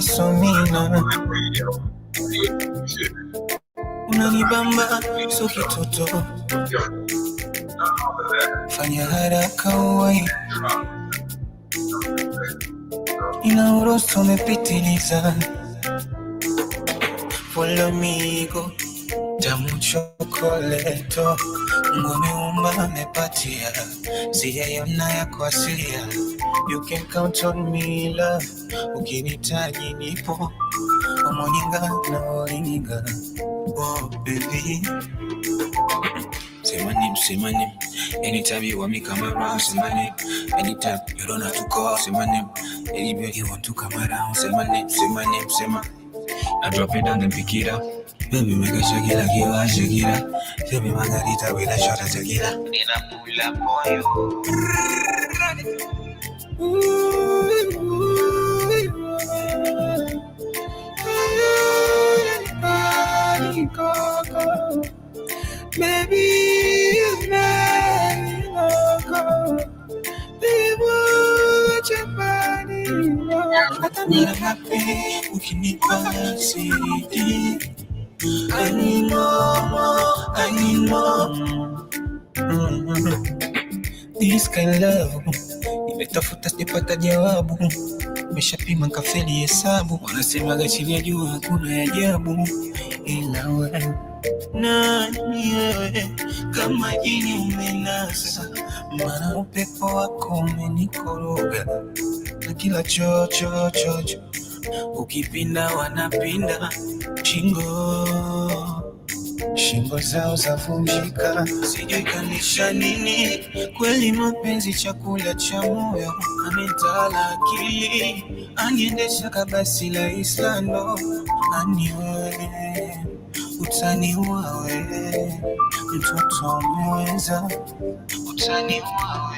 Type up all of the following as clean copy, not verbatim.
Somina unanibamba so kitoto, fanya haraka uwai, ina uroso umepitiliza. Follow me go jamu chokoleto, umeumba amepatia, sijaiona yako asilia. You can count on me love, ukinitaji nipo, omoninga na oringa. Oh baby, say my name, anytime you want me come around, say my name, anytime you don't have to call, say my name, anywhere you want to come around, say my name, I drop it down and pick it up. Baby, make a shake it like you are, shake it up. Tell me margarita with a shot of tequila. Then I pull up on you. Baby, you know, baby, what your body I'm happy, ukinipa CD. I need more. This kind of love, nimetafuta sipata jawabu. Nimeshapima kafeli hesabu, wanasema gachini ya juu hakuna ajabu. Ila wewe nani wewe, kama jini umenasa, maana upepo wako umenikoroga. Na kila chocho ukipinda wanapinda, shingo zao zavunjika, sijui kanisha nini. Kweli mapenzi chakula cha moyo, ametala akili, aniendesha kabasi la Islando. Aniwe utaniua we, mtoto umeweza, utaniua we.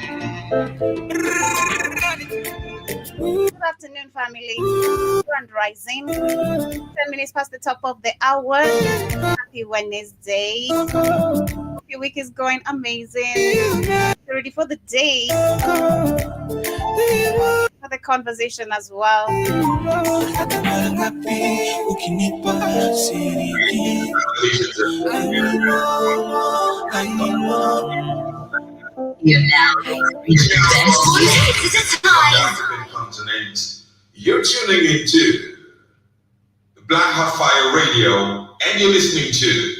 Good afternoon, family. Grand rising. 10 minutes past the top of the hour. Happy Wednesday. Hope your week is going amazing. Ready for the day, for the conversation as well. You're now reaching the best music. African continent. You're tuning into Black Hot Fire Radio, and you're listening to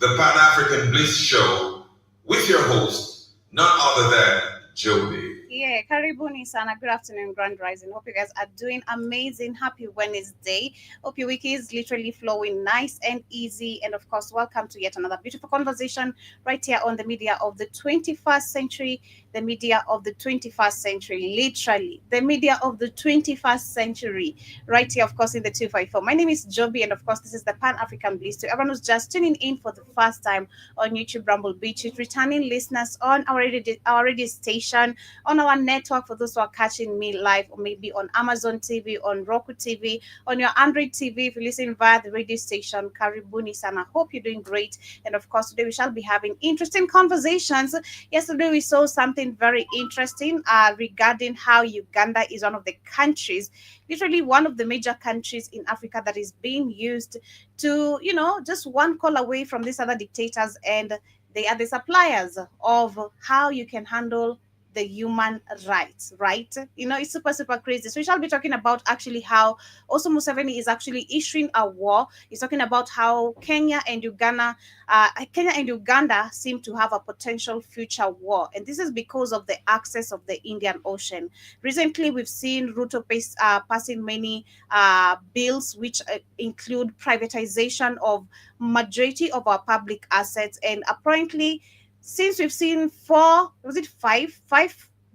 the Pan-African Bliss Show with your host, none other than Joby. Yeah, karibuni sana. Good afternoon, Grand Rising. Hope you guys are doing amazing. Happy Wednesday. Hope your week is literally flowing nice and easy. And of course, welcome to yet another beautiful conversation right here on the media of the 21st century. The media of the 21st century, literally the media of the 21st century, right here, of course, in the 254. My name is Joby, and of course, this is the Pan-African Bliss. To everyone who's just tuning in for the first time on YouTube, Rumble Beach, returning listeners on our radio station, on our network, for those who are catching me live, or maybe on Amazon TV, on Roku TV, on your Android TV, if you listen via the radio station, karibuni sana. Hope you're doing great. And of course, today we shall be having interesting conversations. Yesterday, we saw something very interesting regarding how Uganda is one of the countries, literally one of the major countries in Africa, that is being used to, just one call away from these other dictators, and they are the suppliers of how you can handle the human rights, right? It's super crazy. So we shall be talking about actually how also Museveni is actually issuing a war. He's talking about how Kenya and Uganda seem to have a potential future war, and this is because of the access of the Indian Ocean. Recently, we've seen Ruto passing many bills which include privatization of majority of our public assets, and apparently, since we've seen five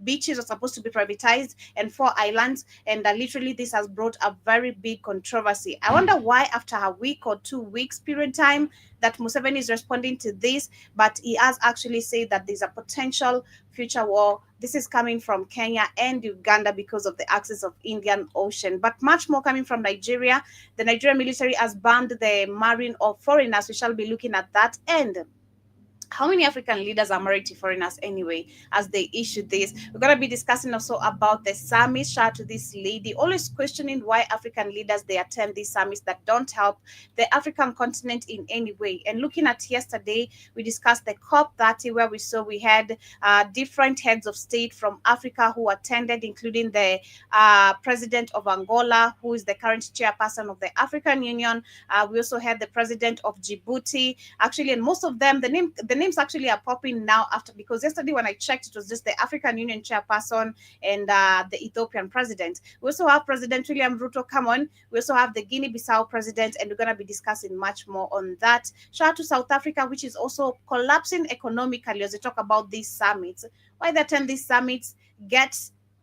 beaches are supposed to be privatized and 4 islands. And literally, this has brought a very big controversy. I wonder why, after a week or 2 weeks period time, that Museveni is responding to this, but he has actually said that there's a potential future war. This is coming from Kenya and Uganda because of the access of Indian Ocean, but much more coming from Nigeria. The Nigerian military has banned the marine of foreigners. We shall be looking at that. And how many African leaders are married to foreigners anyway, as they issue this? We're going to be discussing also about the summit. Shout out to this lady, always questioning why African leaders, they attend these summits that don't help the African continent in any way. And looking at yesterday, we discussed the COP30, where we had different heads of state from Africa who attended, including the president of Angola, who is the current chairperson of the African Union. We also had the president of Djibouti, actually, and most of them, the names actually are popping now after, because yesterday when I checked, it was just the African Union chairperson and the Ethiopian president. We also have President William Ruto come on. We also have the Guinea-Bissau president, and we're going to be discussing much more on that. Shout out to South Africa, which is also collapsing economically as they talk about these summits. Why they attend these summits, get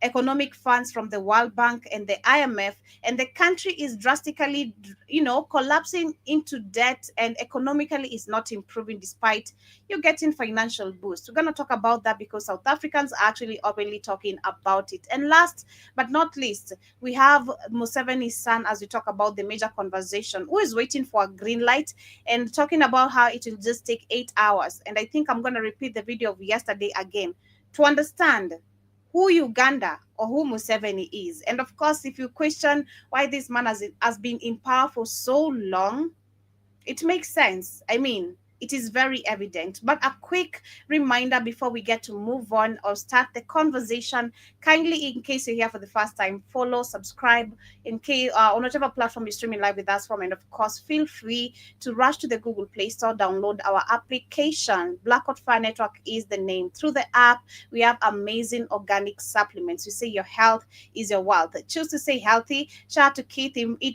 economic funds from the World Bank and the IMF, and the country is drastically, collapsing into debt, and economically is not improving despite you getting financial boost. We're going to talk about that because South Africans are actually openly talking about it. And last but not least, we have Museveni's son, as we talk about the major conversation, who is waiting for a green light and talking about how it will just take 8 hours. And I think I'm going to repeat the video of yesterday again to understand who Uganda or who Museveni is. And of course, if you question why this man has been in power for so long, it makes sense. I mean, it is very evident. But a quick reminder before we get to move on or start the conversation, kindly, in case you're here for the first time, follow, subscribe in case on whatever platform you're streaming live with us from. And of course, feel free to rush to the Google Play Store, download our application. Black Hot Fire Network is the name. Through the app, we have amazing organic supplements. We say your health is your wealth. Choose to stay healthy. Shout out to Keith. He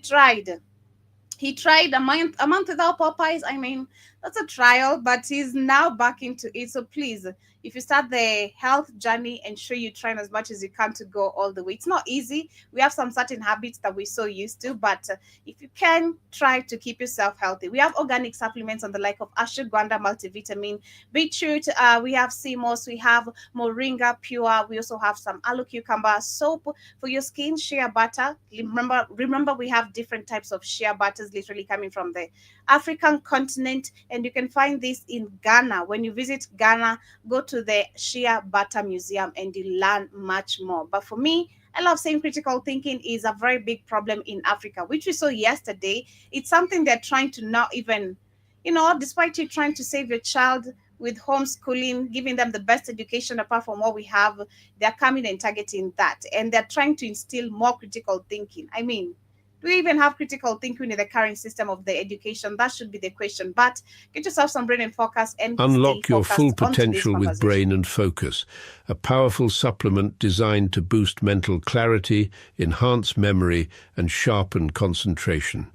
tried a month without Popeyes. I mean, that's a trial, but he's now back into it. So please, if you start the health journey, ensure you try as much as you can to go all the way. It's not easy. We have some certain habits that we're so used to, but if you can, try to keep yourself healthy. We have organic supplements on the like of ashwagandha multivitamin, beetroot, we have sea moss, we have moringa pure, we also have some aloe cucumber soap for your skin, shea butter. Remember we have different types of shea butters literally coming from the African continent, and you can find this in Ghana. When you visit Ghana, go to the Shea Butter Museum and you learn much more. But for me, I love saying critical thinking is a very big problem in Africa, which we saw yesterday. It's something they're trying to not even, despite you trying to save your child with homeschooling, giving them the best education apart from what we have, they're coming and targeting that. And they're trying to instill more critical thinking. I mean, do we even have critical thinking in the current system of the education? That should be the question. But get yourself some brain and focus and unlock your full potential with Brain and Focus, a powerful supplement designed to boost mental clarity, enhance memory, and sharpen concentration.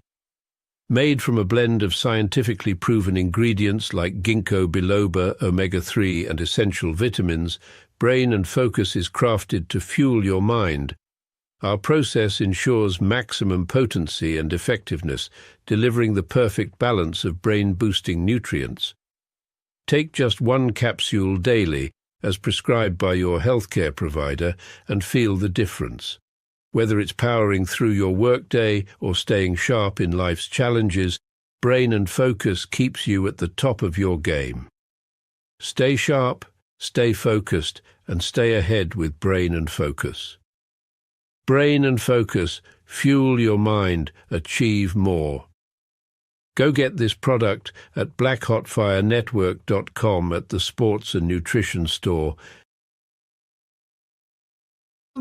Made from a blend of scientifically proven ingredients like ginkgo biloba, omega-3, and essential vitamins, Brain and Focus is crafted to fuel your mind. Our process ensures maximum potency and effectiveness, delivering the perfect balance of brain-boosting nutrients. Take just one capsule daily, as prescribed by your healthcare provider, and feel the difference. Whether it's powering through your workday or staying sharp in life's challenges, Brain and Focus keeps you at the top of your game. Stay sharp, stay focused, and stay ahead with Brain and Focus. Brain and Focus, fuel your mind, achieve more. Go get this product at blackhotfirenetwork.com at the Sports and Nutrition Store.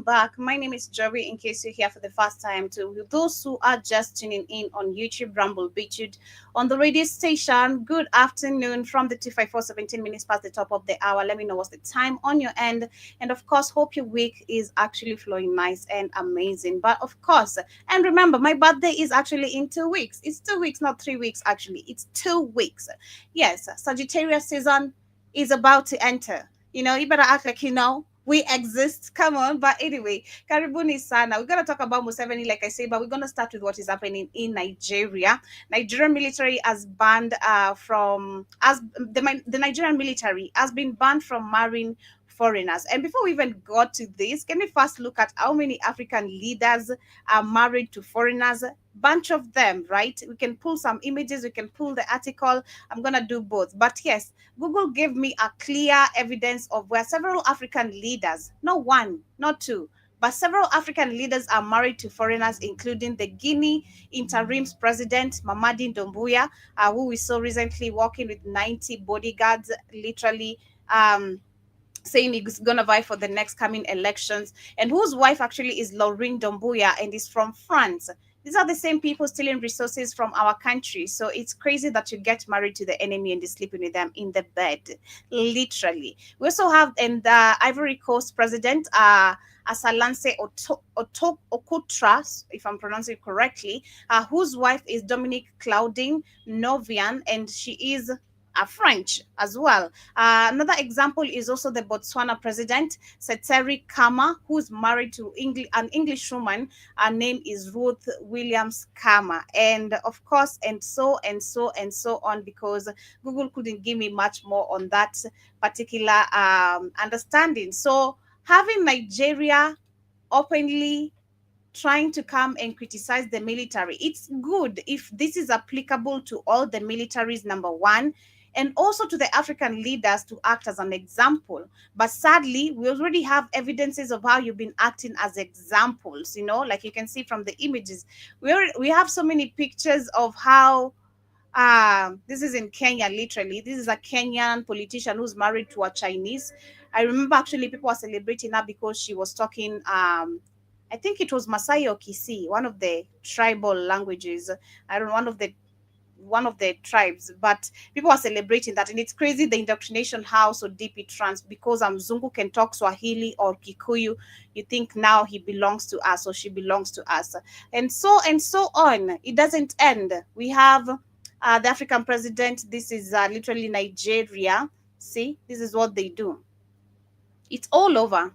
Back. My name is Joey, in case you're here for the first time. To those who are just tuning in on YouTube, Rumble, Beachwood, on the radio station, good afternoon from the 254, 17 minutes past the top of the hour. Let me know what's the time on your end. And of course, hope your week is actually flowing nice and amazing. But of course, and remember, my birthday is actually in 2 weeks. It's 2 weeks, not 3 weeks, actually. It's 2 weeks. Yes, Sagittarius season is about to enter. You better act like you know. we exist. Come on. But anyway, karibuni sana. We're going to talk about Museveni, like I say, but we're going to start with what is happening in Nigeria. Nigerian military has banned the Nigerian military has been banned from marrying foreigners. And before we even got to this, can we first look at how many African leaders are married to foreigners? Bunch of them, right? We can pull some images, we can pull the article. I'm gonna do both. But yes, Google gave me a clear evidence of where several African leaders, not one, not two, but several African leaders are married to foreigners, including the Guinea interim president, Mamadi Doumbouya, who we saw recently walking with 90 bodyguards, literally saying he's gonna vie for the next coming elections, and whose wife actually is Laurine Doumbouya and is from France. These are the same people stealing resources from our country. So it's crazy that you get married to the enemy and you're sleeping with them in the bed, literally. We also have in the Ivory Coast president, Asalanse Okutra, if I'm pronouncing it correctly, whose wife is Dominique Claudine Novian, and she is French as well. Another example is also the Botswana president, Seteri Khama, who's married to an English woman. Her name is Ruth Williams Khama. And of course, and so on, because Google couldn't give me much more on that particular understanding. So having Nigeria openly trying to come and criticize the military, it's good if this is applicable to all the militaries, number one, and also to the African leaders to act as an example. But sadly, we already have evidences of how you've been acting as examples, like you can see from the images. We have so many pictures of how this is in Kenya, literally. This is a Kenyan politician who's married to a Chinese. I remember actually people were celebrating her because she was talking, I think it was Masai or Kisii, one of the tribal languages. I don't know, one of the tribes, but people are celebrating that. And it's crazy the indoctrination, how so deep it runs, because Mzungu can talk Swahili or Kikuyu, you think now he belongs to us or she belongs to us, and so on. It doesn't end. We have the African president. This is literally Nigeria. See, this is what they do. It's all over.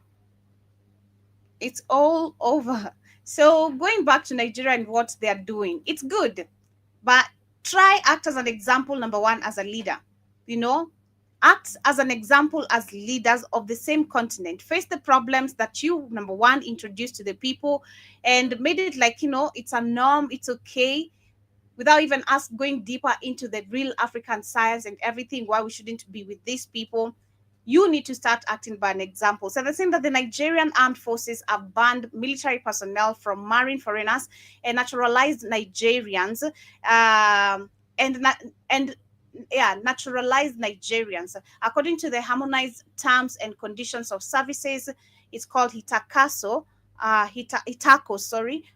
It's all over. So going back to Nigeria and what they're doing, it's good, but try act as an example, number one, as a leader. Act as an example as leaders of the same continent. Face the problems that you, number one, introduced to the people and made it like, it's a norm, it's okay, without even us going deeper into the real African science and everything, why we shouldn't be with these people. You need to start acting by an example. So they're saying that the Nigerian armed forces have banned military personnel from marrying foreigners and naturalized Nigerians, naturalized Nigerians. According to the harmonized terms and conditions of services, it's called Hitako,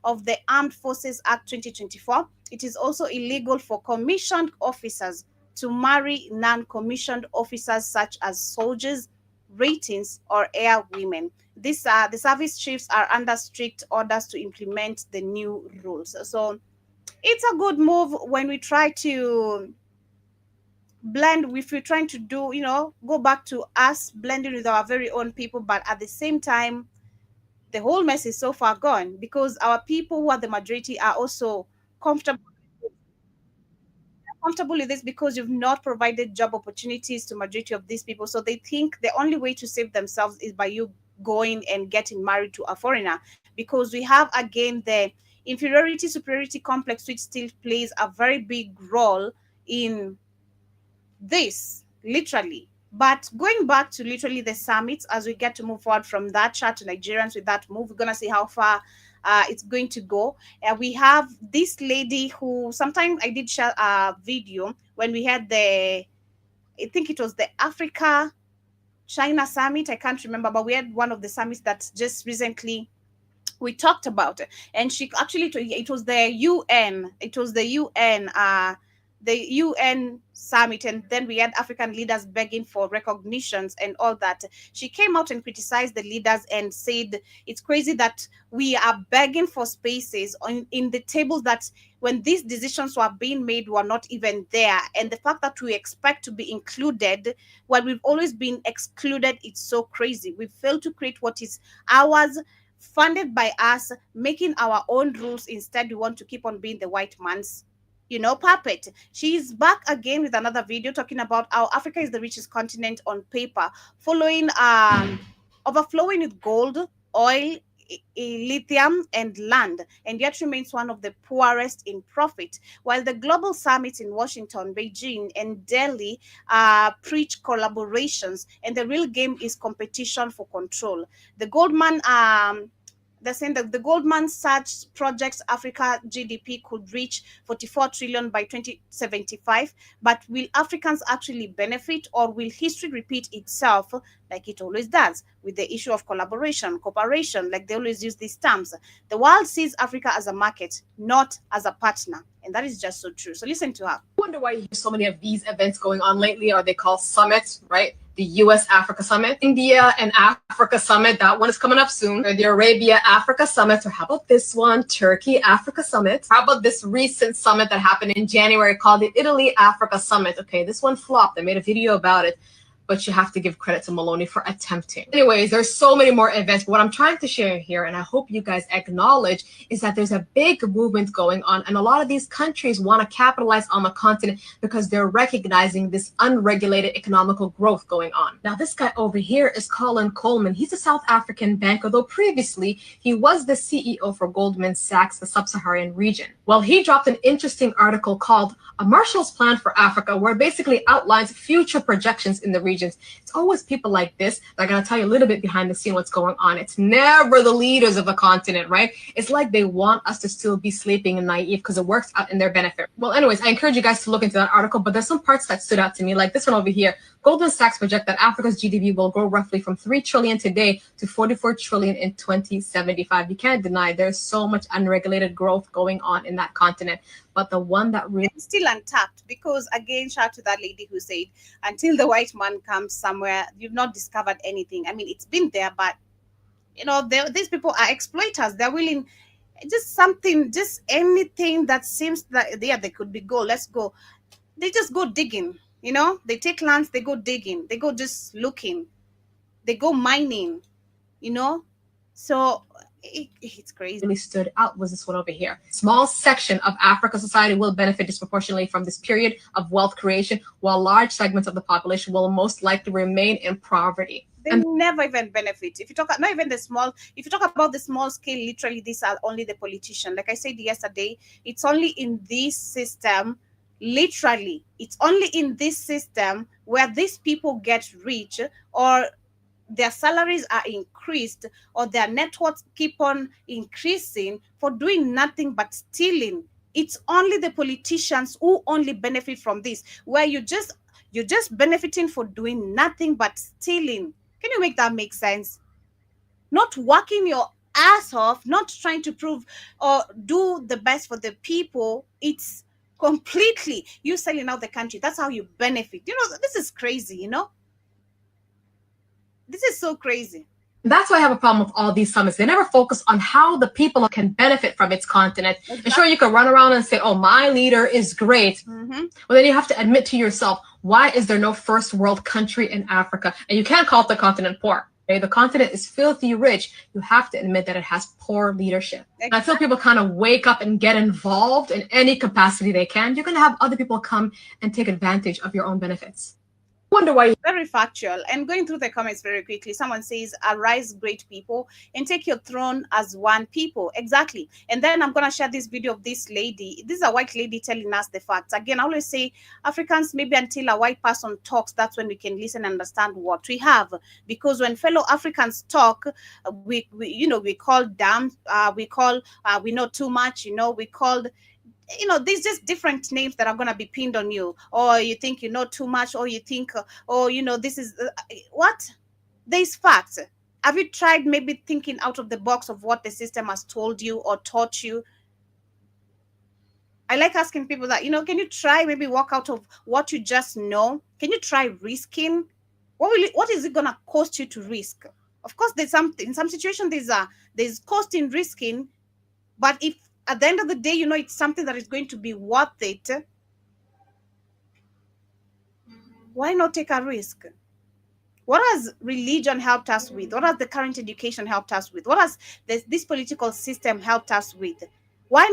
of the Armed Forces Act 2024. It is also illegal for commissioned officers to marry non-commissioned officers such as soldiers, ratings, or air women. The service chiefs are under strict orders to implement the new rules. So it's a good move when we try to blend, if we're trying to do, go back to us blending with our very own people, but at the same time, the whole mess is so far gone because our people who are the majority are also comfortable with this because you've not provided job opportunities to majority of these people. So they think the only way to save themselves is by you going and getting married to a foreigner, because we have again the inferiority superiority complex, which still plays a very big role in this, literally. But going back to literally the summits, as we get to move forward from that chart to Nigerians with that move, we're going to see how far it's going to go. We have this lady who, sometimes I did share a video when we had I think it was the Africa China summit. I can't remember, but we had one of the summits that just recently we talked about it. And she actually, it was the UN, the UN summit, and then we had African leaders begging for recognitions and all that. She came out and criticized the leaders and said it's crazy that we are begging for spaces in the tables that when these decisions were being made were not even there. And the fact that we expect to be included when we've always been excluded, it's so crazy. We failed to create what is ours, funded by us, making our own rules. Instead, we want to keep on being the white man's puppet. She's back again with another video talking about how Africa is the richest continent on paper, following overflowing with gold, oil, lithium, and land, and yet remains one of the poorest in profit. While the global summits in Washington, Beijing, and Delhi preach collaborations, and the real game is competition for control. The Goldman they're saying that the Goldman Sachs projects Africa GDP could reach 44 trillion by 2075. But will Africans actually benefit, or will history repeat itself like it always does with the issue of collaboration, cooperation, like they always use these terms? The world sees Africa as a market, not as a partner. And that is just so true. So listen to her. I wonder why there's so many of these events going on lately. Are they called summits, right? The US Africa Summit, India and Africa Summit, that one is coming up soon. Or the Arabia Africa Summit, or how about this one, Turkey Africa Summit? How about this recent summit that happened in January called the Italy Africa Summit? Okay, this one flopped. I made a video about it, but you have to give credit to Maloney for attempting. Anyways, there's so many more events, but what I'm trying to share here, and I hope you guys acknowledge, is that there's a big movement going on, and a lot of these countries want to capitalize on the continent because they're recognizing this unregulated economical growth going on. Now, this guy over here is Colin Coleman. He's a South African banker, though previously he was the CEO for Goldman Sachs, the sub-Saharan region. Well, he dropped an interesting article called A Marshall's Plan for Africa, where it basically outlines future projections in the region. It's always people like this that are going to tell you a little bit behind the scene what's going on. It's never the leaders of the continent, right? It's like they want us to still be sleeping and naive because it works out in their benefit. Well, anyways, I encourage you guys to look into that article, but there's some parts that stood out to me, like this one over here. Goldman Sachs project that Africa's GDP will grow roughly from 3 trillion today to 44 trillion in 2075. You can't deny there's so much unregulated growth going on in that continent. But the one that really is still untapped, because again, shout out to that lady who said, until the white man comes somewhere, you've not discovered anything. I mean, it's been there, but these people are exploiters. They're willing, just anything that seems that they could be gold. Let's go. They just go digging. They take lands, they go digging, they go just looking, they go mining. So it's crazy. Really stood out was this one over here. Small section of African society will benefit disproportionately from this period of wealth creation, while large segments of the population will most likely remain in poverty. They never even benefit. If you talk, not even the small, if you talk about the small scale, literally these are only the politicians. Like I said yesterday, it's only in this system, literally, it's only in this system where these people get rich, or their salaries are increased, or their net worths keep on increasing for doing nothing but stealing. It's only the politicians who only benefit from this, where you're just benefiting for doing nothing but stealing. Can you make that make sense? Not working your ass off, not trying to prove or do the best for the people. It's completely you selling out the country. That's how you benefit. This is crazy, This is so crazy. That's why I have a problem with all these summits. They never focus on how the people can benefit from its continent. Exactly. And sure, you can run around and say, oh, my leader is great. Mm-hmm. Well, then you have to admit to yourself, why is there no first world country in Africa? And you can't call the continent poor. Okay? The continent is filthy rich. You have to admit that it has poor leadership. Exactly. I feel people kind of wake up and get involved in any capacity they can. You're going to have other people come and take advantage of your own benefits. Wonder why. Very factual. And going through the comments very quickly, someone says, arise great people and take your throne as one people. Exactly. And then I'm going to share this video of this lady. This is a white lady telling us the facts. Again, I always say Africans, maybe until a white person talks, that's when we can listen and understand what we have. Because when fellow Africans talk, we call dumb, we know too much, we called, there's just different names that are going to be pinned on you, or you think you know too much, or you think, this is what? There's facts. Have you tried maybe thinking out of the box of what the system has told you or taught you? I like asking people that, can you try maybe walk out of what you just know? Can you try risking? What is it gonna cost you to risk? Of course, in some situation there's cost in risking, but if at the end of the day, it's something that is going to be worth it, why not take a risk? What has religion helped us with? What has the current education helped us with? What has this political system helped us with? Why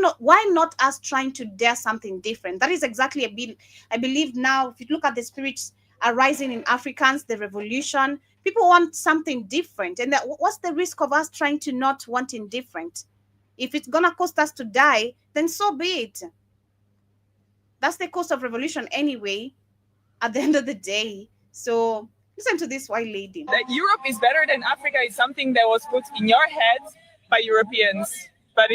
not us trying to dare something different? That is exactly I believe now, if you look at the spirits arising in Africans, the revolution, people want something different. And what's the risk of us trying to not wanting different? If it's gonna cost us to die, then so be it. That's the cost of revolution anyway, at the end of the day. So listen to this white lady. That Europe is better than Africa is something that was put in your head by Europeans. But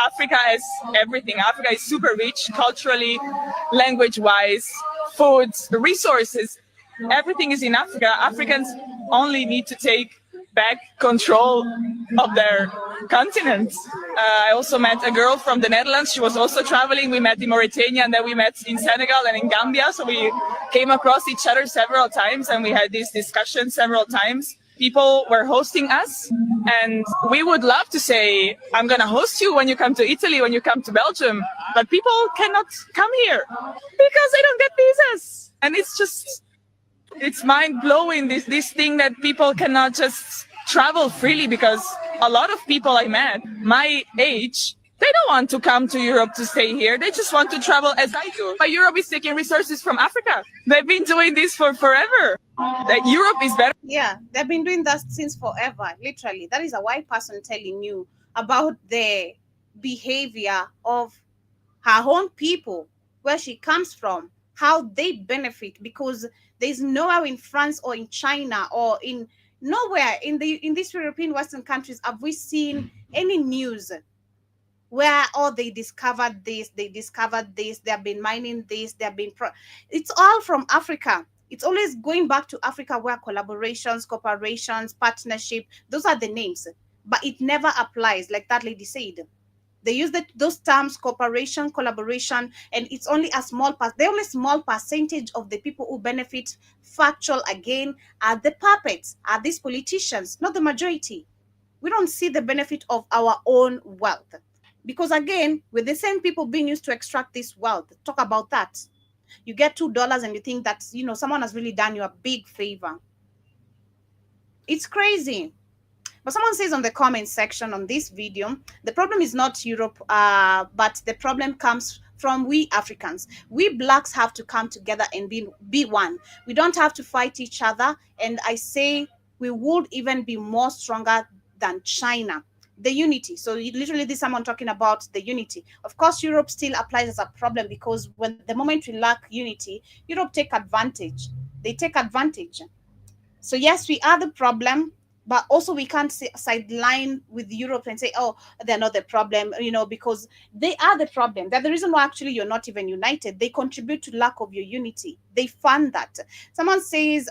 Africa has everything. Africa is super rich culturally, language-wise, foods, resources. Everything is in Africa. Africans only need to take back control of their continent. I also met a girl from the Netherlands. She was also traveling. We met in Mauritania, and then we met in Senegal and in Gambia. So we came across each other several times, and we had this discussion several times. People were hosting us, and we would love to say, I'm going to host you when you come to Italy, when you come to Belgium. But people cannot come here because they don't get visas. And it's mind-blowing, this thing that people cannot just travel freely, because a lot of people I met, my age, they don't want to come to Europe to stay here. They just want to travel as I do. But Europe is taking resources from Africa. They've been doing this for forever. That Europe is better. Yeah, they've been doing that since forever, literally. That is a white person telling you about the behavior of her own people, where she comes from, how they benefit, because there's nowhere in France or in China or nowhere in these European Western countries have we seen any news where they discovered this, they have been mining this, it's all from Africa. It's always going back to Africa, where collaborations, corporations, partnership, those are the names, but it never applies, like that lady said. They use those terms, cooperation, collaboration, and it's only a small the only small percentage of the people who benefit. Factual again, are the puppets, are these politicians, not the majority. We don't see the benefit of our own wealth, because again, with the same people being used to extract this wealth. Talk about that. You get $2 and you think that someone has really done you a big favor. It's crazy. But someone says on the comment section on this video, the problem is not Europe, but the problem comes from we Africans. We blacks have to come together and be one. We don't have to fight each other. And I say we would even be more stronger than China. The unity. So literally this someone talking about the unity. Of course, Europe still applies as a problem, because when the moment we lack unity, Europe take advantage. They take advantage. So yes, we are the problem. But also we can't sideline with Europe and say, oh, they're not the problem, because they are the problem. They're the reason why actually you're not even united. They contribute to lack of your unity. They fund that. Someone says,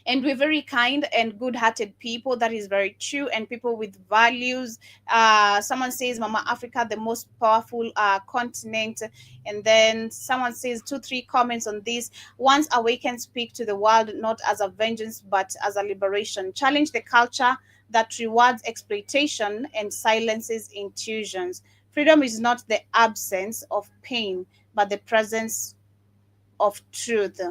and we're very kind and good-hearted people. That is very true. And people with values. Someone says, Mama Africa, the most powerful continent. And then someone says 2-3 comments on this. Once awakened, speak to the world, not as a vengeance, but as a liberation. Challenge the culture that rewards exploitation and silences intuitions. Freedom is not the absence of pain, but the presence of truth.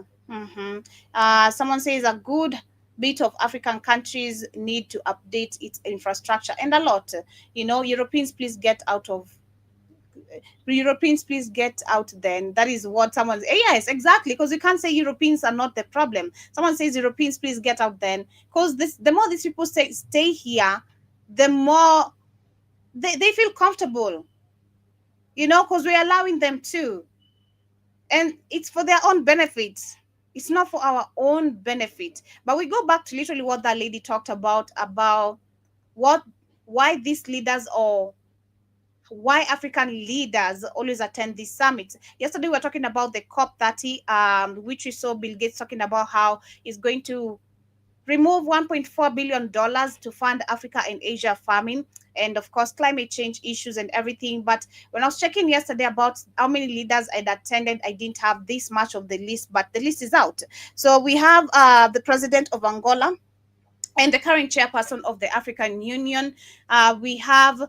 Someone says a good bit of African countries need to update its infrastructure, and a lot. Europeans, please get out then. That is what someone yes, exactly, because you can't say Europeans are not the problem. Someone says Europeans, please get out then, because the more these people stay here, the more they feel comfortable, because we're allowing them to, and it's for their own benefits. It's not for our own benefit. But we go back to literally what that lady talked about why these leaders, or why African leaders always attend these summits. Yesterday we were talking about the COP30, which we saw Bill Gates talking about how he's going to remove $1.4 billion to fund Africa and Asia farming, and of course climate change issues and everything. But when I was checking yesterday about how many leaders I'd attended, I didn't have this much of the list, but the list is out. So we have the president of Angola and the current chairperson of the African Union. We have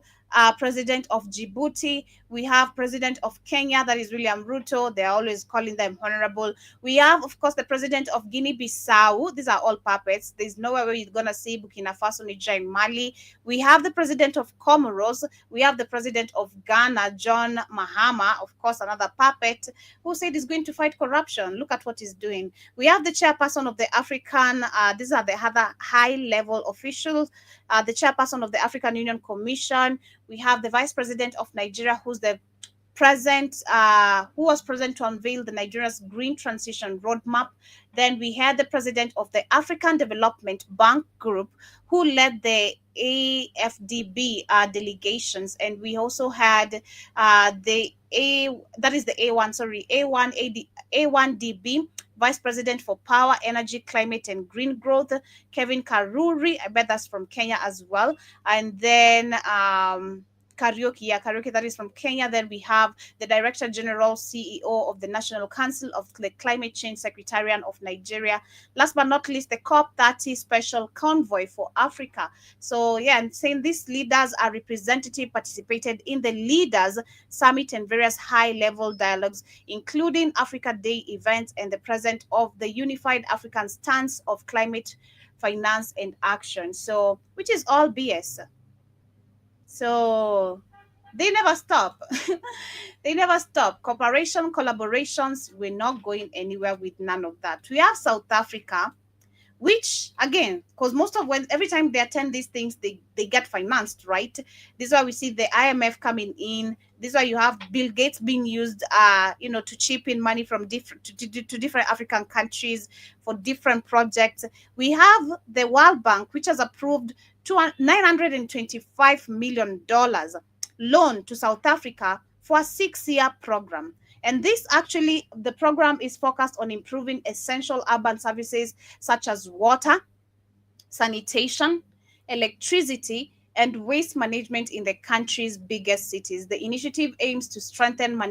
president of Djibouti. We have president of Kenya, that is William Ruto. They're always calling them honorable. We have, of course, the president of Guinea-Bissau. These are all puppets. There's nowhere where you're going to see Burkina Faso, Niger, and Mali. We have the president of Comoros. We have the president of Ghana, John Mahama, of course, another puppet, who said he's going to fight corruption. Look at what he's doing. We have the chairperson of the African, these are the other high-level officials, the chairperson of the African Union Commission. We have the vice president of Nigeria, who's the who was present to unveil the Nigeria's green transition roadmap. Then we had the president of the African Development Bank Group, who led the AFDB delegations, and we also had the A1DB Vice President for Power, Energy, Climate, and Green Growth, Kevin Karuri. I bet that's from Kenya as well. And then Karaoke, that is from Kenya. Then we have the Director General, CEO of the National Council of the Climate Change Secretariat of Nigeria. Last but not least, the COP30 Special Convoy for Africa. So yeah, and saying these leaders are representative, participated in the Leaders Summit and various high-level dialogues, including Africa Day events and the present of the Unified African Stance of Climate Finance and Action. So, which is all BS. So they never stop. They never stop. Cooperation, collaborations, we're not going anywhere with none of that. We have South Africa, which again, because most of every time they attend these things, they get financed, right? This is why we see the IMF coming in. This is why you have Bill Gates being used, to chip in money from different African countries for different projects. We have the World Bank, which has approved $925 million loan to South Africa for a 6-year program. And this actually, the program is focused on improving essential urban services such as water, sanitation, electricity, and waste management in the country's biggest cities. The initiative aims to strengthen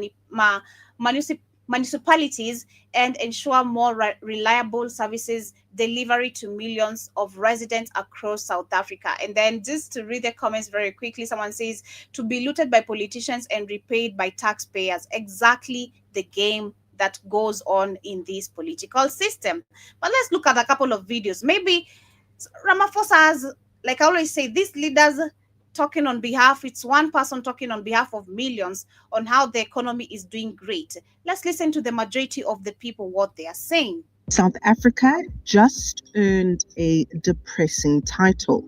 municipalities and ensure more reliable services delivery to millions of residents across South Africa. And then just to read the comments very quickly, someone says, to be looted by politicians and repaid by taxpayers. Exactly the game that goes on in this political system. But let's look at a couple of videos. Maybe Ramaphosa has, like I always say, these leaders talking on behalf, it's one person talking on behalf of millions on how the economy is doing great. Let's listen to the majority of the people, what they are saying. South Africa just earned a depressing title.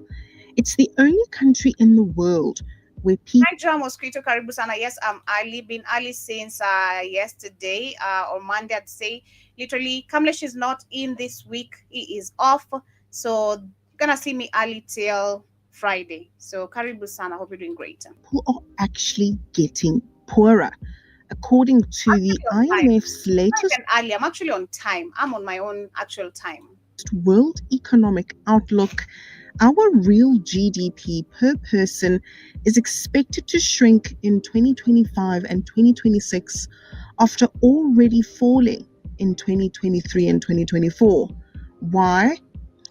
It's the only country in the world where people... Hi, John Mosquito Karibu Sana. Yes, I'm Ali, been Ali since yesterday or Monday, I'd say. Literally, Kamlesh is not in this week. He is off. So you're gonna see me Ali till Friday. So Karibu Sana, hope you're doing great. People are actually getting poorer. According to the IMF's latest... Ali, I'm actually on time. I'm on my own actual time. World Economic Outlook, our real GDP per person is expected to shrink in 2025 and 2026 after already falling in 2023 and 2024. Why?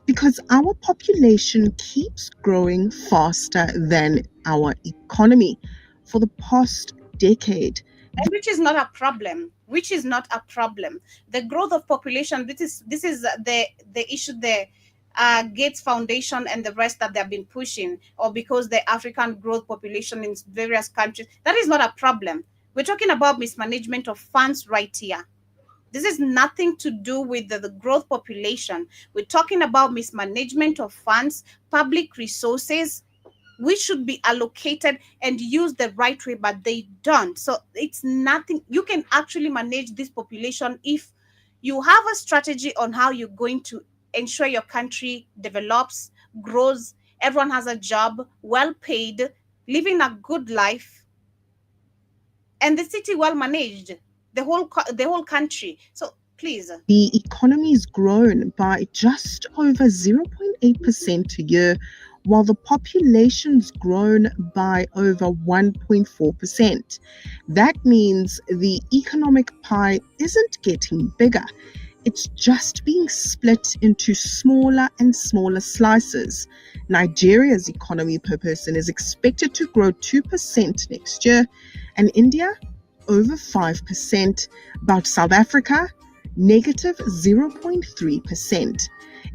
Because our population keeps growing faster than our economy for the past decade. And which is not a problem. The growth of population, this is the issue there. Gates Foundation and the rest that they've been pushing, or because the African growth population in various countries, that is not a problem. We're talking about mismanagement of funds right here. This is nothing to do with the growth population. We're talking about mismanagement of funds, public resources, which should be allocated and used the right way, but they don't. So it's nothing. You can actually manage this population if you have a strategy on how you're going to ensure your country develops, grows, everyone has a job, well paid, living a good life, and the city well managed, the whole country. So Please. The economy's grown by just over 0.8% a year, while the population's grown by over 1.4%. That means the economic pie isn't getting bigger. It's just being split into smaller and smaller slices. Nigeria's economy per person is expected to grow 2% next year, and India over 5%, but South Africa negative 0.3%.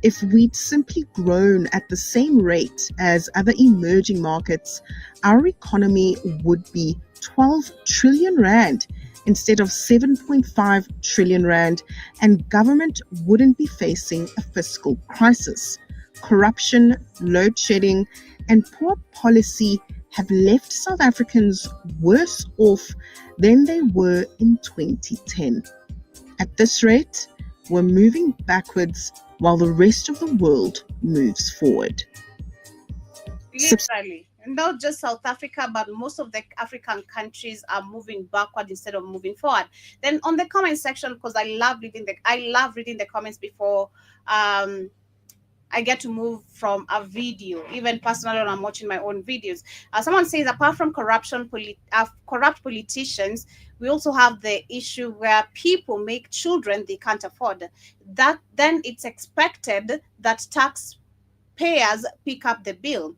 If we'd simply grown at the same rate as other emerging markets, our economy would be 12 trillion rand instead of 7.5 trillion rand, and government wouldn't be facing a fiscal crisis. Corruption, load shedding, and poor policy have left South Africans worse off than they were in 2010. At this rate, we're moving backwards while the rest of the world moves forward. Literally. Not just South Africa, but most of the African countries are moving backward instead of moving forward. Then on the comment section, because I love reading the comments before I get to move from a video, even personally when I'm watching my own videos. Someone says, apart from corrupt politicians, we also have the issue where people make children they can't afford. That then it's expected that taxpayers pick up the bill.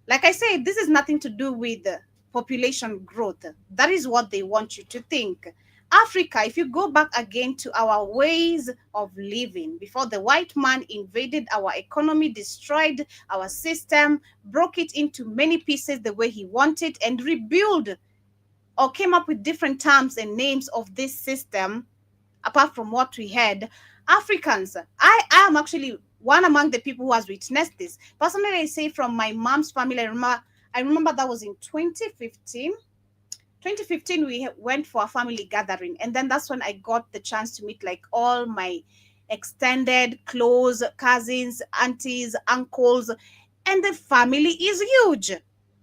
Like I said, this is nothing to do with population growth. That is what they want you to think. Africa, if you go back again to our ways of living, before the white man invaded our economy, destroyed our system, broke it into many pieces the way he wanted, and rebuilt or came up with different terms and names of this system, apart from what we had, Africans, I am actually one among the people who has witnessed this. Personally, I say from my mom's family, I remember that was in 2015. 2015, we went for a family gathering, and then that's when I got the chance to meet like all my extended, close cousins, aunties, uncles, and the family is huge.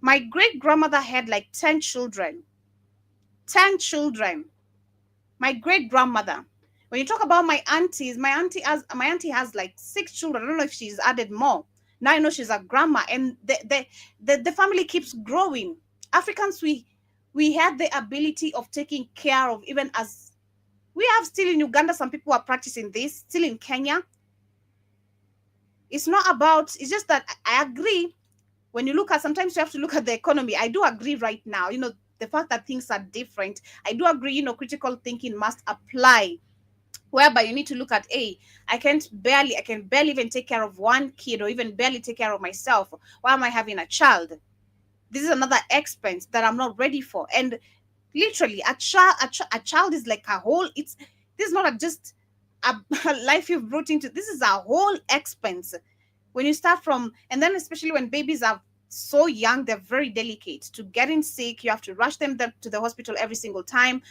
My great-grandmother had like 10 children. 10 children. My great-grandmother. When you talk about my aunties, my auntie has like 6 children. I don't know if she's added more. Now I know she's a grandma, and the family keeps growing. Africans, we had the ability of taking care of, even as we have still in Uganda, some people are practicing this, still in Kenya. It's not about, it's just that I agree. When you look at, sometimes you have to look at the economy. I do agree right now, the fact that things are different. I do agree, critical thinking must apply, whereby you need to look at, I can barely even take care of one kid, or even barely take care of myself. Why am I having a child? This is another expense that I'm not ready for. And literally, a child is like a whole, this is not just a life you've brought into, this is a whole expense. When you start from, and then especially when babies are so young, they're very delicate. To getting sick, you have to rush them to the hospital every single time.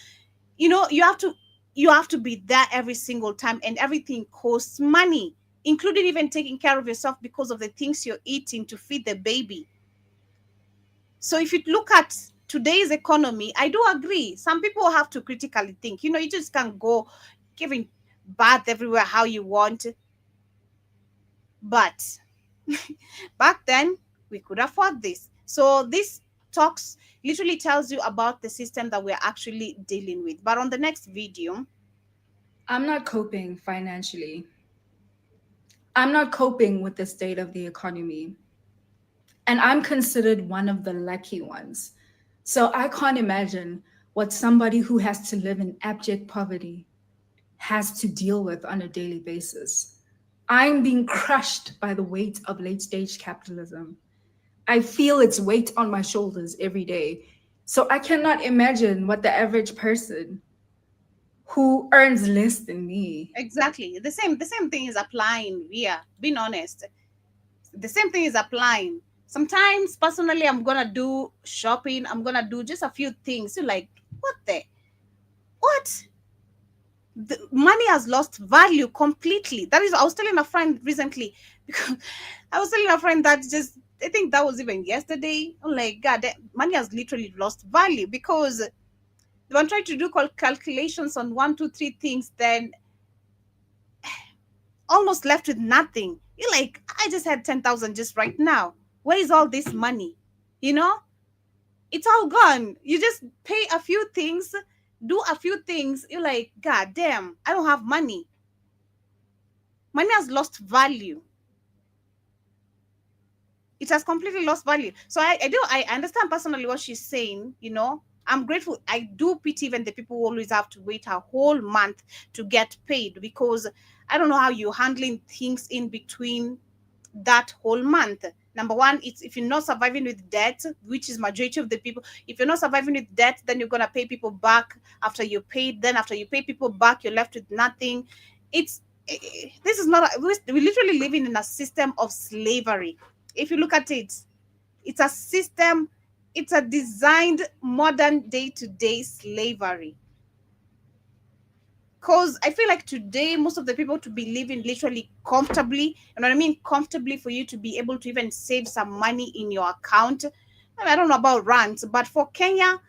You have to be there every single time, and everything costs money, including even taking care of yourself because of the things you're eating to feed the baby. So if you look at today's economy, I do agree. Some people have to critically think. You just can't go giving birth everywhere how you want. But back then, we could afford this. So this talks literally tells you about the system that we're actually dealing with. But on the next video, I'm not coping financially. I'm not coping with the state of the economy. And I'm considered one of the lucky ones. So I can't imagine what somebody who has to live in abject poverty has to deal with on a daily basis. I'm being crushed by the weight of late-stage capitalism. I feel its weight on my shoulders every day. So I cannot imagine what the average person who earns less than me. Exactly. The same thing is applying here, being honest. The same thing is applying. Sometimes, personally, I'm going to do shopping. I'm going to do just a few things. You're like, what? The money has lost value completely. That is, I was telling a friend recently, because I was telling a friend that I think that was even yesterday. I'm like, God, money has literally lost value, because when I try to do calculations on 1, 2, 3 things, then almost left with nothing. You're like, I just had 10,000 just right now. Where is all this money? You know, it's all gone. You just pay a few things, do a few things. You're like, God damn, I don't have money. Money has lost value. It has completely lost value. So I understand personally what she's saying, you know. I'm grateful. I do pity even the people who always have to wait a whole month to get paid, because I don't know how you're handling things in between that whole month. Number one, it's if you're not surviving with debt, which is majority of the people. If you're not surviving with debt, then you're gonna pay people back after you paid. Then after you pay people back, you're left with nothing. This is not. We're literally living in a system of slavery. If you look at it, it's a system. It's a designed modern day-to-day slavery. Because I feel like today, most of the people to be living literally comfortably, you know what I mean? Comfortably for you to be able to even save some money in your account. I don't know about rents, but for Kenya,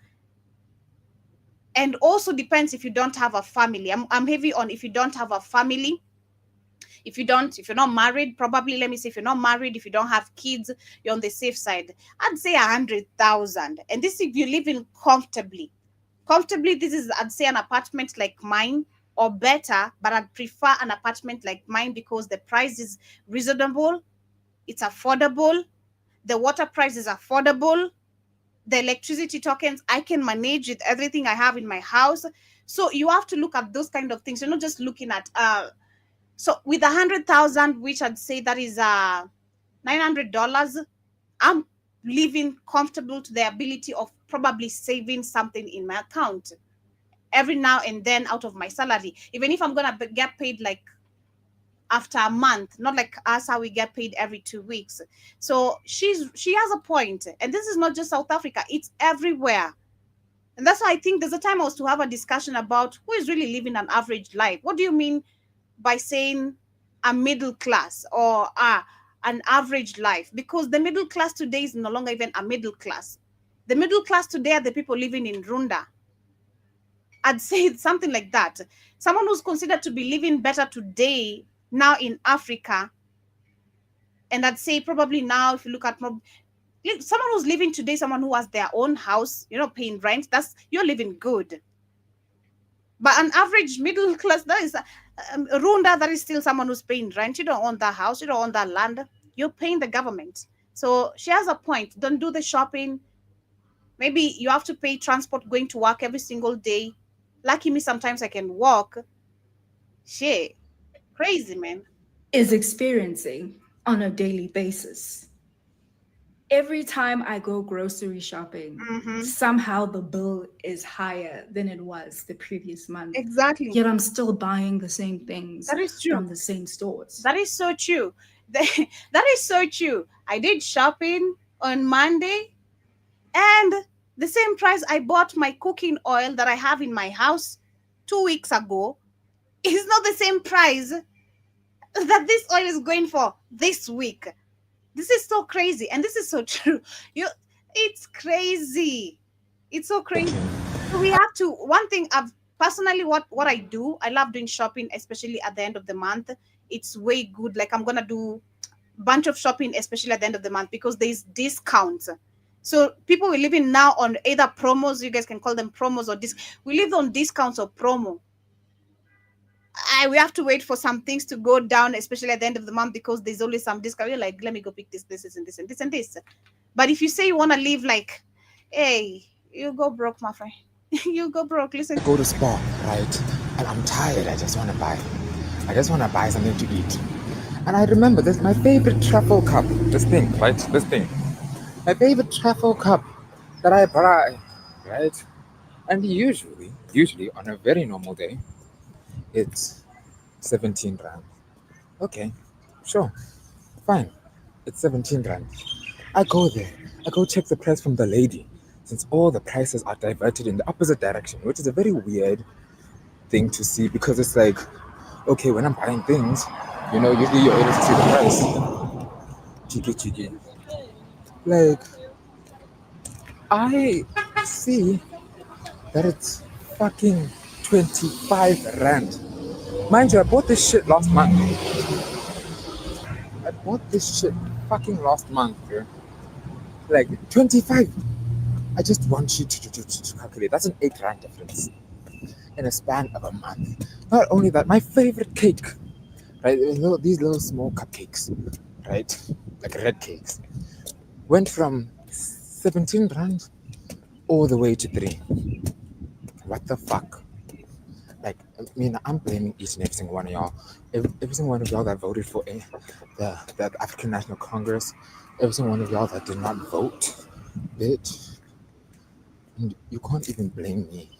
and also depends if you don't have a family. I'm heavy on if you don't have a family. If you're not married, probably, let me say, if you're not married, if you don't have kids, you're on the safe side. I'd say 100,000. And this, if you live in comfortably, this is, I'd say, an apartment like mine or better, but I'd prefer an apartment like mine because the price is reasonable, it's affordable, the water price is affordable, the electricity tokens, I can manage with everything I have in my house. So you have to look at those kind of things. You're not just looking at so with 100,000, which I'd say that is $900, I'm living comfortable to the ability of probably saving something in my account every now and then out of my salary. Even if I'm gonna get paid like after a month, not like us how we get paid every 2 weeks. So she has a point, and this is not just South Africa; it's everywhere. And that's why I think there's a time I was to have a discussion about who is really living an average life. What do you mean by saying a middle class or an average life? Because the middle class today is no longer even a middle class. The middle class today are the people living in Runda. I'd say it's something like that. Someone who's considered to be living better today now in Africa, and I'd say probably now, if you look at someone who's living today, someone who has their own house, you know, paying rent, you're living good. But an average middle class, that is Runda, that is still someone who's paying rent. You don't own that house, you don't own that land, you're paying the government. So she has a point. Don't do the shopping. Maybe you have to pay transport going to work every single day. Lucky me, sometimes I can walk. Shit, crazy, man. Is experiencing on a daily basis. Every time I go grocery shopping, somehow the bill is higher than it was the previous month. Exactly. Yet I'm still buying the same things That is true. from the same stores. That is so true. That is so true. I did shopping on Monday, and the same price I bought my cooking oil that I have in my house 2 weeks ago is not the same price that this oil is going for this week. This is so crazy, and this is so true. It's crazy. It's so crazy. So we have to. One thing I've personally, what I do, I love doing shopping, especially at the end of the month. It's way good. Like I'm gonna do a bunch of shopping, especially at the end of the month, because there's discounts. So people will live in now on either promos. You guys can call them promos or we live on discounts or promo. We have to wait for some things to go down, especially at the end of the month, because there's always some discount. You're like, let me go pick this, and this, and this, and this. But if you say you want to live like, hey, you go broke, my friend. You go broke. Listen. I go to spa, right? And I'm tired. I just want to buy something to eat. And I remember this, my favorite truffle cup. This thing, right? This thing. My favorite truffle cup that I buy, right? And usually on a very normal day, it's 17 rand. Okay, sure, fine. It's 17 rand. I go there. I go check the price from the lady, since all the prices are diverted in the opposite direction, which is a very weird thing to see, because it's like, okay, when I'm buying things, usually you're able to see the price. Chiki. Like, I see that it's fucking 25 rand. Mind you, I bought this shit last month. I bought this shit fucking last month, bro. Like 25. I just want you to calculate. That's an 8 rand difference in a span of a month. Not only that, my favorite cake, right? These little small cupcakes, right? Like red cakes, went from 17 rand all the way to 3. What the fuck? Like, I mean, I'm blaming each and every single one of y'all. Every single one of y'all that voted for the African National Congress, every single one of y'all that did not vote, bitch. And you can't even blame me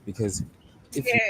because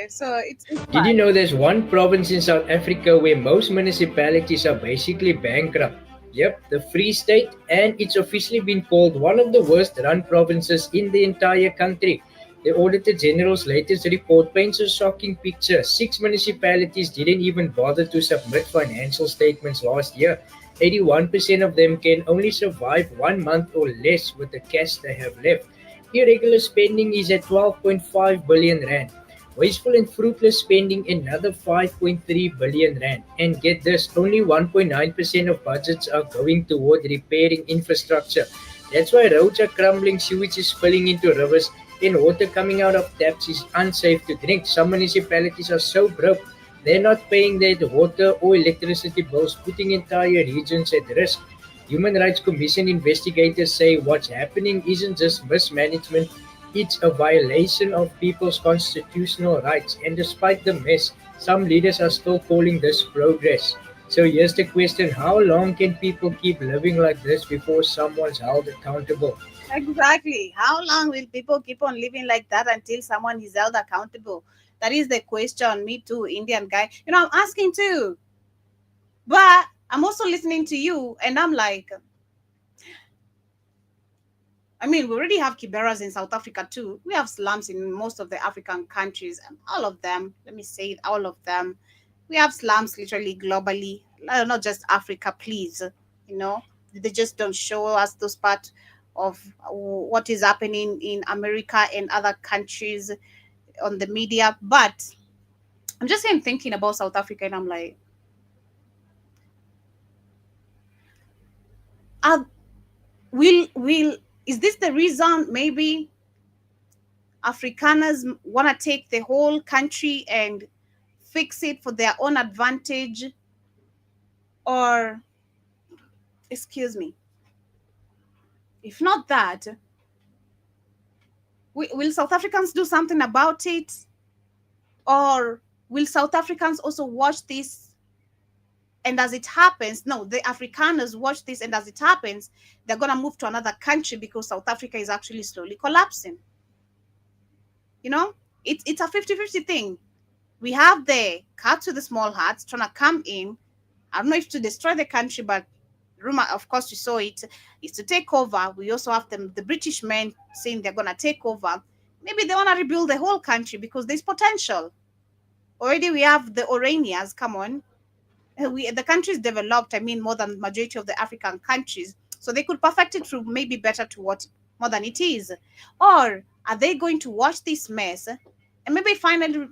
So it's Did you know there's one province in South Africa where most municipalities are basically bankrupt? Yep, the Free State, and it's officially been called one of the worst run provinces in the entire country. The Auditor General's latest report paints a shocking picture. 6 municipalities didn't even bother to submit financial statements last year. 81% of them can only survive 1 month or less with the cash they have left. Irregular spending is at 12.5 billion rand. Wasteful and fruitless spending another 5.3 billion rand. And get this, only 1.9% of budgets are going toward repairing infrastructure. That's why roads are crumbling, sewage is spilling into rivers, and water coming out of taps is unsafe to drink. Some municipalities are so broke, they're not paying their water or electricity bills, putting entire regions at risk. Human Rights Commission investigators say what's happening isn't just mismanagement, it's a violation of people's constitutional rights. And despite the mess, some leaders are still calling this progress. So here's the question, how long can people keep living like this before someone's held accountable? exactly. How long will people keep on living like that until someone is held accountable? That is the question. Me too, Indian guy. I'm asking too. But I'm also listening to you, and I'm like, we already have Kiberas in South Africa too. We have slums in most of the African countries, and all of them, let me say it, all of them. We have slums literally globally, not just Africa, please. They just don't show us those part of what is happening in America and other countries on the media. But I'm just thinking about South Africa, and I'm like, will is this the reason maybe Afrikaners want to take the whole country and fix it for their own advantage? Or, excuse me, if not that, will South Africans do something about it? Or will South Africans also watch this, and as it happens, no, the Afrikaners watch this, and as it happens, they're going to move to another country because South Africa is actually slowly collapsing? It's a 50-50 thing. We have the cats with the small hats trying to come in. I don't know if to destroy the country, but rumor, of course, you saw it, is to take over. We also have the British men saying they're going to take over. Maybe they want to rebuild the whole country because there's potential. Already we have the Oranians, come on. The country is developed, more than the majority of the African countries. So they could perfect it through maybe better to what more than it is. Or are they going to watch this mess and maybe finally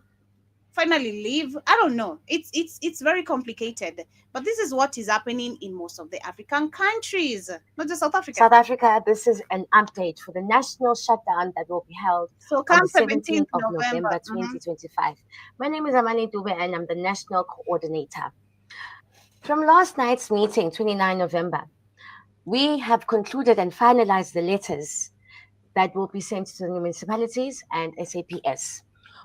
leave? I don't know. It's very complicated. But this is what is happening in most of the African countries, not just South Africa. South Africa, this is an update for the national shutdown that will be held on the 17th of November 2025. My name is Amani Dube, and I'm the national coordinator. From last night's meeting, 29 November, we have concluded and finalized the letters that will be sent to the municipalities and SAPS.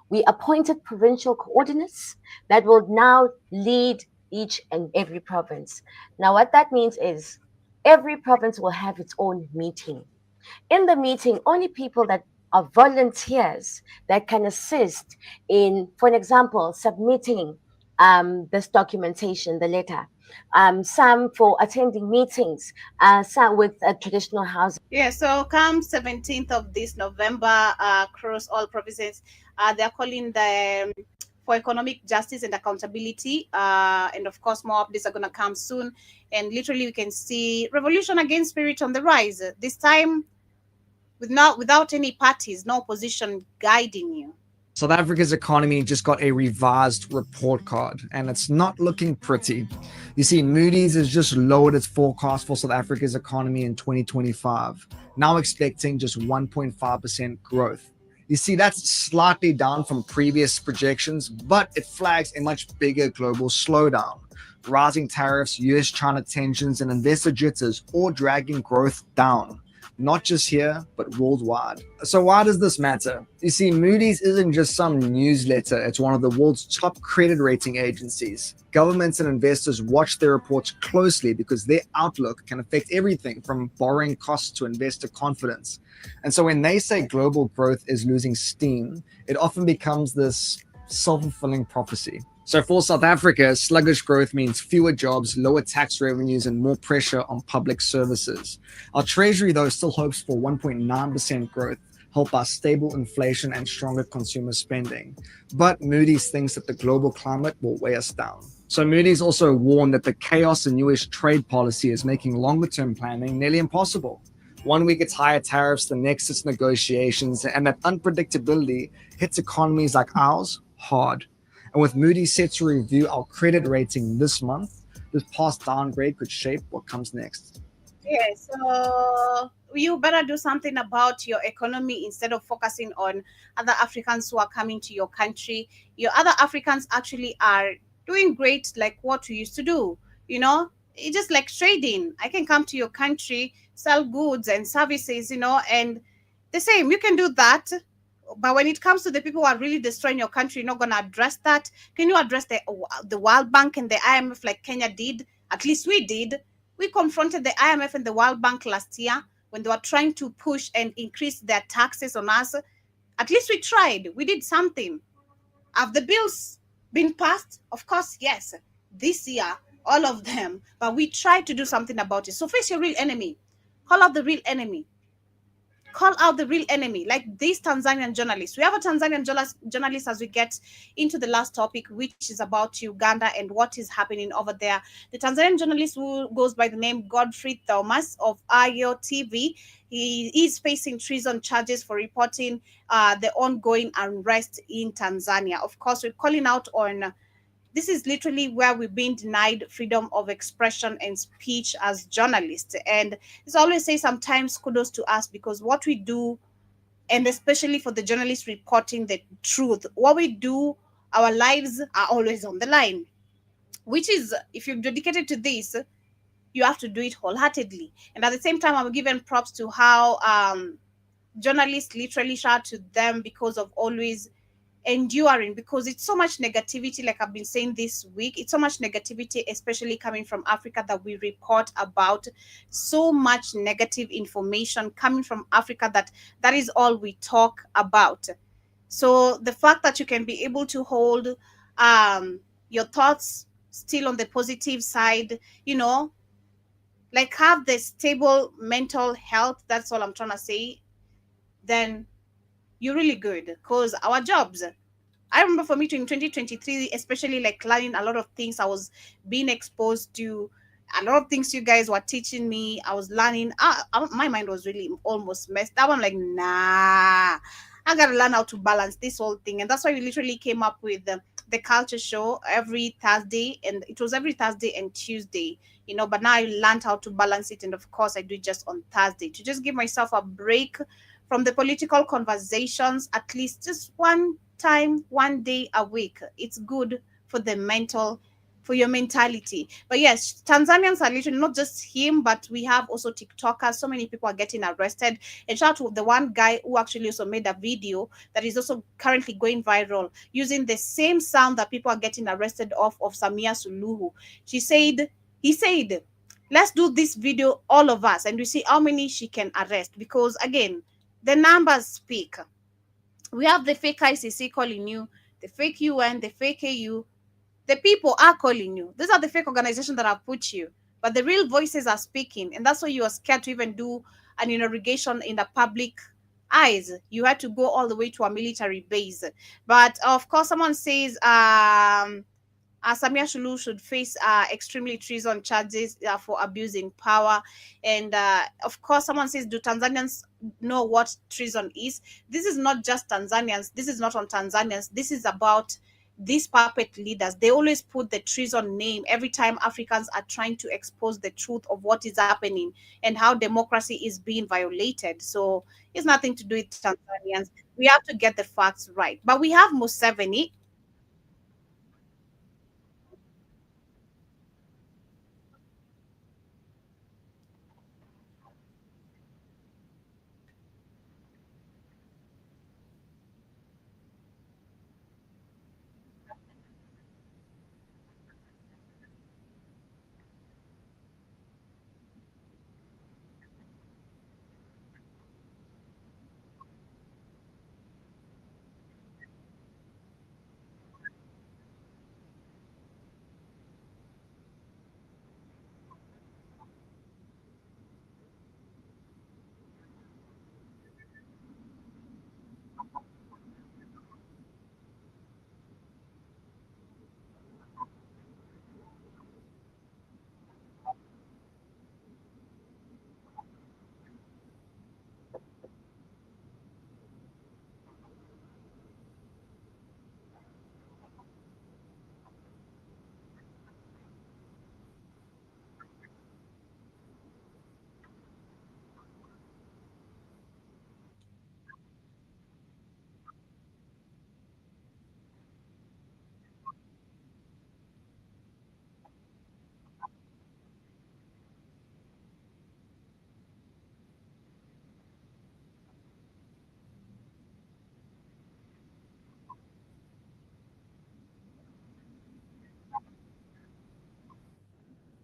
We appointed provincial coordinates that will now lead each and every province. Now, what that means is every province will have its own meeting. In the meeting, only people that are volunteers that can assist in, for an example, submitting this documentation, the letter, some for attending meetings, some with traditional housing. Yeah, so come 17th of this November, across all provinces, they're calling the for economic justice and accountability. And of course, more updates are going to come soon. And literally, we can see revolution against spirit on the rise. This time, without any parties, no opposition guiding you. South Africa's economy just got a revised report card, and it's not looking pretty. You see, Moody's has just lowered its forecast for South Africa's economy in 2025, now expecting just 1.5% growth. You see, that's slightly down from previous projections, but it flags a much bigger global slowdown. Rising tariffs, US-China tensions, and investor jitters all dragging growth down. Not just here, but worldwide. So why does this matter? You see, Moody's isn't just some newsletter, it's one of the world's top credit rating agencies. Governments and investors watch their reports closely because their outlook can affect everything from borrowing costs to investor confidence. And so when they say global growth is losing steam, it often becomes this self-fulfilling prophecy. So for South Africa, sluggish growth means fewer jobs, lower tax revenues, and more pressure on public services. Our treasury, though, still hopes for 1.9% growth, helped by stable inflation and stronger consumer spending. But Moody's thinks that the global climate will weigh us down. So Moody's also warned that the chaos in US trade policy is making longer-term planning nearly impossible. One week it's higher tariffs, the next it's negotiations, and that unpredictability hits economies like ours hard. And with Moody's set to review our credit rating this month, this past downgrade could shape what comes next. Yeah, so you better do something about your economy instead of focusing on other Africans who are coming to your country. Your other Africans actually are doing great, like what we used to do. It's just like trading. I can come to your country, sell goods and services, and the same. You can do that. But when it comes to the people who are really destroying your country, you're not going to address that. Can you address the World Bank and the IMF like Kenya did? At least we did. We confronted the IMF and the World Bank last year when they were trying to push and increase their taxes on us. At least we tried. We did something. Have the bills been passed? Of course, yes. This year, all of them. But we tried to do something about it. So face your real enemy. Call out the real enemy. Call out the real enemy, like these Tanzanian journalists. We have a Tanzanian journalist as we get into the last topic, which is about Uganda and what is happening over there. The Tanzanian journalist who goes by the name Godfrey Thomas of Ayo TV, he is facing treason charges for reporting the ongoing unrest in Tanzania. Of course, we're calling out on this is literally where we've been denied freedom of expression and speech as journalists. And it's always say sometimes kudos to us because what we do, and especially for the journalists reporting the truth, what we do, our lives are always on the line, which is, if you're dedicated to this, you have to do it wholeheartedly. And at the same time, I'm giving props to how journalists literally shout to them because of always enduring, because it's so much negativity, like I've been saying this week. It's so much negativity, especially coming from Africa, that we report about. So much negative information coming from Africa that is all we talk about. So the fact that you can be able to hold your thoughts still on the positive side, like have the stable mental health, that's all I'm trying to say, then you're really good. Because our jobs, I remember for me in 2023, especially like learning a lot of things, I was being exposed to a lot of things you guys were teaching me. I was learning. My mind was really almost messed up. I'm like, nah, I gotta learn how to balance this whole thing. And that's why we literally came up with the culture show every Thursday, and it was every Thursday and Tuesday, but now I learned how to balance it. And of course I do it just on Thursday to just give myself a break from the political conversations, at least just one time, one day a week. It's good for your mentality. But yes, Tanzanians are literally not just him, but we have also TikTokers. So many people are getting arrested. And shout out to the one guy who actually also made a video that is also currently going viral using the same sound that people are getting arrested of Samia Suluhu. He said, let's do this video, all of us, and we see how many she can arrest. Because again, the numbers speak. We have the fake ICC calling you, the fake UN, the fake AU. The people are calling you. These are the fake organizations that have put you. But the real voices are speaking. And that's why you are scared to even do an interrogation in the public eyes. You had to go all the way to a military base. But of course, someone says Samia Suluhu should face extremely treason charges for abusing power. And of course, someone says, do Tanzanians know what treason is. This is not just Tanzanians. This is not on Tanzanians. This is about these puppet leaders. They always put the treason name every time Africans are trying to expose the truth of what is happening and how democracy is being violated. So it's nothing to do with Tanzanians. We have to get the facts right. But we have Museveni.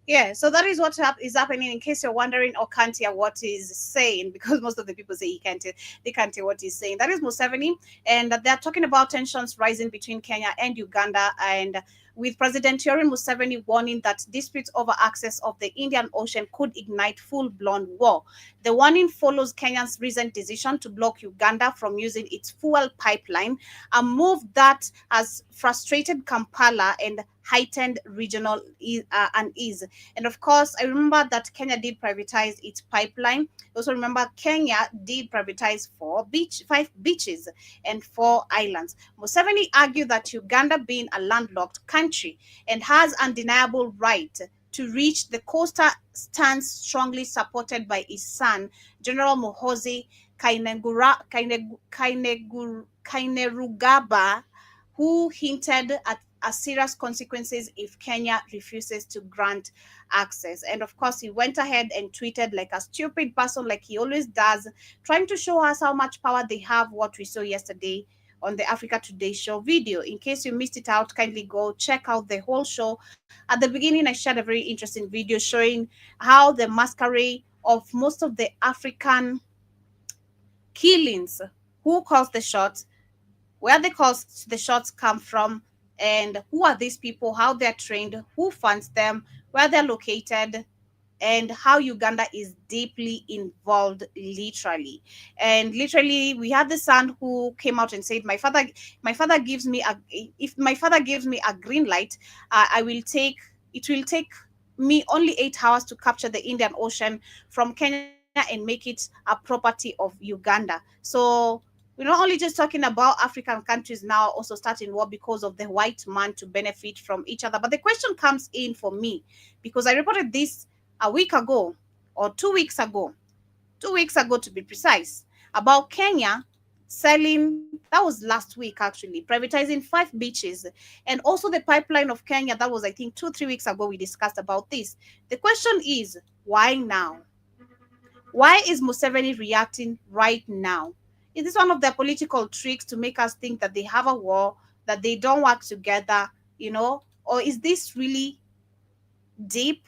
Yeah, so that is what is happening. In case you're wondering or can't hear what he's saying, because most of the people say they can't hear what he's saying. That is Museveni, and they're talking about tensions rising between Kenya and Uganda, and with President Yoweri Museveni warning that disputes over access of the Indian Ocean could ignite full-blown war. The warning follows Kenya's recent decision to block Uganda from using its fuel pipeline, a move that has frustrated Kampala and heightened regional unease. And of course, I remember that Kenya did privatize its pipeline. Also remember Kenya did privatize five beaches and 4 islands. Museveni argued that Uganda, being a landlocked country and has undeniable right to reach the coastal, stands strongly supported by his son, General Muhoozi Kainerugaba, who hinted at serious consequences if Kenya refuses to grant access. And of course, he went ahead and tweeted like a stupid person, like he always does, trying to show us how much power they have, what we saw yesterday on the Africa Today show video. In case you missed it out, kindly go check out the whole show. At the beginning, I shared a very interesting video showing how the masquerade of most of the African killings, who calls the shots, where the shots come from, and who are these people, how they're trained, who funds them, where they're located, and how Uganda is deeply involved, literally. And literally, we had the son who came out and said, my father gives me if my father gives me a green light, it will take me only 8 hours to capture the Indian Ocean from Kenya and make it a property of Uganda. So we're not only just talking about African countries now also starting war because of the white man to benefit from each other. But the question comes in for me, because I reported this a week ago or 2 weeks ago, 2 weeks ago to be precise, about Kenya selling, that was last week actually, privatizing 5 beaches, and also the pipeline of Kenya. That was, I think, 2-3 weeks ago we discussed about this. The question is, why now? Why is Museveni reacting right now? Is this one of their political tricks to make us think that they have a war, that they don't work together, or is this really deep,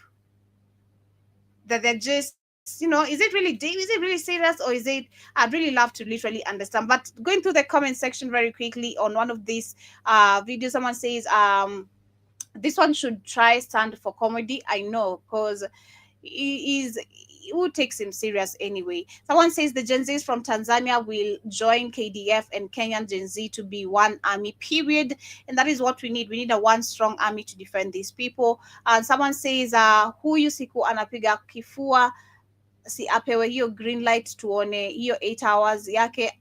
that they're just, is it really deep? Is it really serious? Or is it, I'd really love to literally understand. But going through the comment section very quickly on one of these videos, someone says, this one should try stand for comedy. I know, because who takes him serious anyway? Someone says the Gen Zs from Tanzania will join KDF and Kenyan Gen Z to be one army, period. And that is what we need. We need a one strong army to defend these people. And someone says, huyu siku anapiga kifua si apewe hiyo green light tuone hiyo 8 hours yake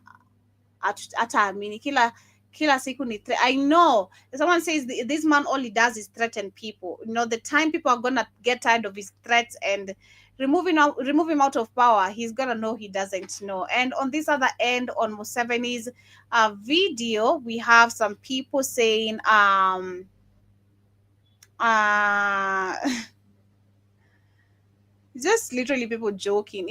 ataamini kila siku ni I know someone says this man all he does is threaten people. You know, the time people are gonna get tired of his threats and remove him out of power, he's gonna know he doesn't know. And on this other end, on Museveni's video, we have some people saying just literally people joking.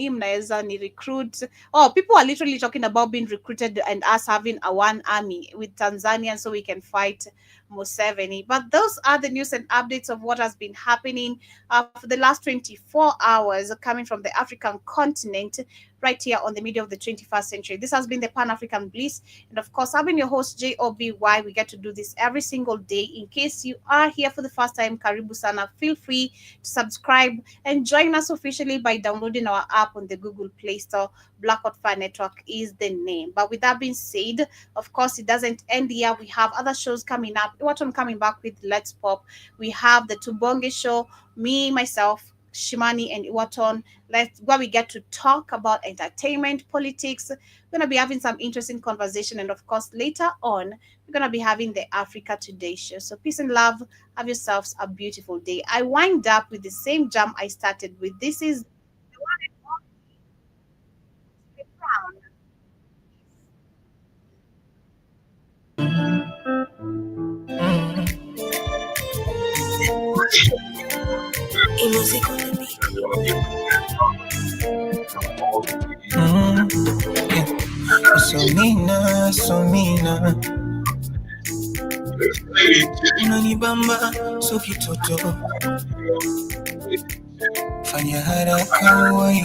Recruit. Oh, people are literally talking about being recruited and us having a one army with Tanzania so we can fight Museveni. But those are the news and updates of what has been happening for the last 24 hours coming from the African continent right here on the media of the 21st century. This has been the Pan-African Bliss. And of course, I've been your host, JOBY. We get to do this every single day. In case you are here for the first time, Karibu Sana, feel free to subscribe and join us officially by downloading our app on the Google Play Store. Black Hot Fire Network is the name. But with that being said, of course, it doesn't end here. We have other shows coming up. What I'm coming back with Let's Pop. We have the Tubonge Show, me, myself, Shimani and Iwaton, where we get to talk about entertainment, politics. We're going to be having some interesting conversation. And of course, later on, we're going to be having the Africa Today show. So peace and love. Have yourselves a beautiful day. I wind up with the same jam I started with. This is the one and Somina unanibamba so kitoto, fanya haraka wai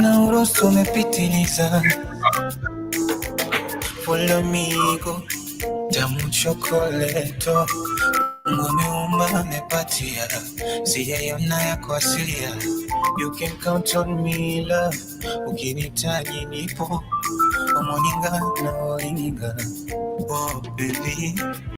na uroso umepitiliza, follow me go tamu chokoleto, umeumba amepatia, sijaiona yako asilia. You can count on me love, ukinitaji nipo, omoninga na olinga, oh baby.